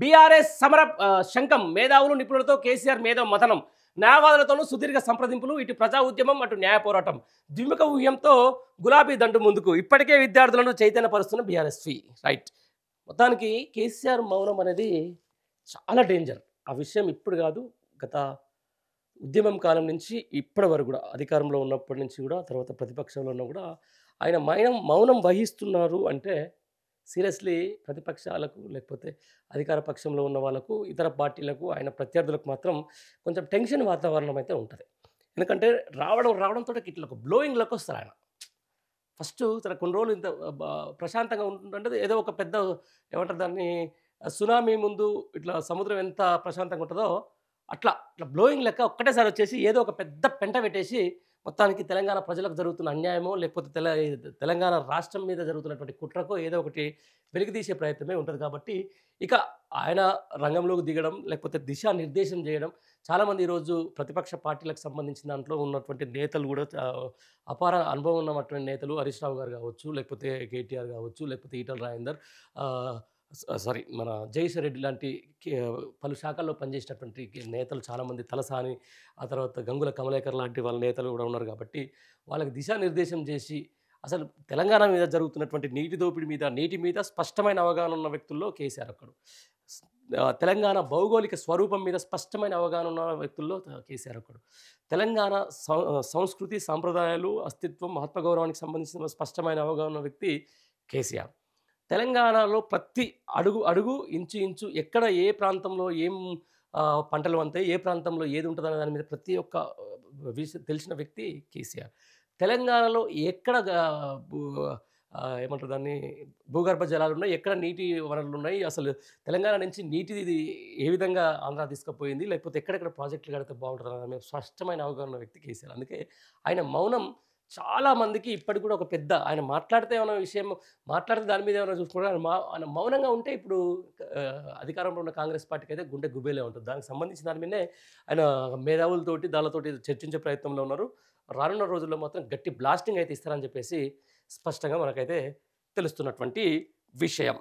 BRS సమర శంఖం మేధావులు నిపుణులతో కేసీఆర్ మేధో మథనం న్యాయవాదులతోనూ సుదీర్ఘ సంప్రదింపులు ఇటు ప్రజా ఉద్యమం అటు న్యాయ పోరాటం ద్విముఖ వ్యూహంతో గులాబీ దండు ముందుకు ఇప్పటికే విద్యార్థులను చైతన్యపరుస్తున్న బీఆర్ఎస్వి రైట్ మొత్తానికి కేసీఆర్ మౌనం అనేది చాలా డేంజర్ ఆ విషయం ఇప్పుడు కాదు గత ఉద్యమం కాలం నుంచి ఇప్పటి వరకు కూడా అధికారంలో ఉన్నప్పటి నుంచి కూడా తర్వాత ప్రతిపక్షంలో ఉన్న కూడా ఆయన మౌనం వహిస్తున్నారు అంటే సీరియస్లీ ప్రతిపక్షాలకు లేకపోతే అధికార పక్షంలో ఉన్న వాళ్ళకు ఇతర పార్టీలకు ఆయన ప్రత్యర్థులకు మాత్రం కొంచెం టెన్షన్ వాతావరణం అయితే ఉంటుంది ఎందుకంటే రావడంతో ఇట్లా ఒక బ్లోయింగ్లోకి వస్తారు ఆయన ఫస్ట్ తన కొన్ని రోజులు ఇంత ప్రశాంతంగా ఉంటుంటే ఏదో ఒక పెద్ద ఏమంటారు దాన్ని సునామీ ముందు ఇట్లా సముద్రం ఎంత ప్రశాంతంగా ఉంటుందో అట్లా బ్లోయింగ్ లెక్క ఒక్కటేసారి వచ్చేసి ఏదో ఒక పెద్ద పెంట పెట్టేసి మొత్తానికి తెలంగాణ ప్రజలకు జరుగుతున్న అన్యాయమో లేకపోతే తెలంగాణ రాష్ట్రం మీద జరుగుతున్నటువంటి కుట్రకో ఏదో ఒకటి వెలికితీసే ప్రయత్నమే ఉంటుంది కాబట్టి ఇక ఆయన రంగంలోకి దిగడం లేకపోతే దిశానిర్దేశం చేయడం చాలామంది ఈరోజు ప్రతిపక్ష పార్టీలకు సంబంధించిన దాంట్లో ఉన్నటువంటి నేతలు కూడా అపార అనుభవం ఉన్నటువంటి నేతలు హరీష్ రావు గారు కావచ్చు లేకపోతే కేటీఆర్ కావచ్చు లేకపోతే ఈటల రాజేందర్ సారీ మన జగదీశ్వర్ రెడ్డి లాంటి పలు శాఖల్లో పనిచేసినటువంటి నేతలు చాలామంది తలసాని ఆ తర్వాత గంగుల కమలేకర్ లాంటి వాళ్ళ నేతలు కూడా ఉన్నారు కాబట్టి వాళ్ళకి దిశానిర్దేశం చేసి అసలు తెలంగాణ మీద జరుగుతున్నటువంటి నీటి దోపిడీ మీద నీటి మీద స్పష్టమైన అవగాహన ఉన్న వ్యక్తుల్లో కేసీఆర్ ఒకడు తెలంగాణ భౌగోళిక స్వరూపం మీద స్పష్టమైన అవగాహన ఉన్న వ్యక్తుల్లో కేసీఆర్ ఒకడు తెలంగాణ సంస్కృతి సాంప్రదాయాలు అస్తిత్వం ఆత్మగౌరవానికి సంబంధించిన స్పష్టమైన అవగాహన ఉన్న వ్యక్తి కేసీఆర్ తెలంగాణలో ప్రతి అడుగు ఇంచు ఎక్కడ ఏ ప్రాంతంలో ఏం పంటలు అంతాయి ఏ ప్రాంతంలో ఏది ఉంటుందనే దాని మీద ప్రతి ఒక్క తెలిసిన వ్యక్తి కేసీఆర్ తెలంగాణలో ఎక్కడ ఏమంటారు దాన్ని భూగర్భ జలాలు ఉన్నాయి ఎక్కడ నీటి వనరులు ఉన్నాయి అసలు తెలంగాణ నుంచి నీటిది ఏ విధంగా ఆంధ్ర తీసుకుపోయింది లేకపోతే ఎక్కడెక్కడ ప్రాజెక్టులు కడితే బాగుంటుంది అనే స్పష్టమైన అవగాహన వ్యక్తి కేసీఆర్ అందుకే ఆయన మౌనం చాలా మందికి ఇప్పటికి కూడా ఒక పెద్ద ఆయన మాట్లాడితే ఏమైనా విషయం మాట్లాడితే దాని మీద ఏమైనా చూసుకుంటారు ఆయన మౌనంగా ఉంటే ఇప్పుడు అధికారంలో ఉన్న కాంగ్రెస్ పార్టీకి అయితే గుండె గుబేలే ఉంటుంది దానికి సంబంధించిన దాని మీదనే ఆయన మేధావులతోటి దానితోటి చర్చించే ప్రయత్నంలో ఉన్నారు రానున్న రోజుల్లో మాత్రం గట్టి బ్లాస్టింగ్ అయితే ఇస్తారని చెప్పేసి స్పష్టంగా మనకైతే తెలుస్తున్నటువంటి విషయం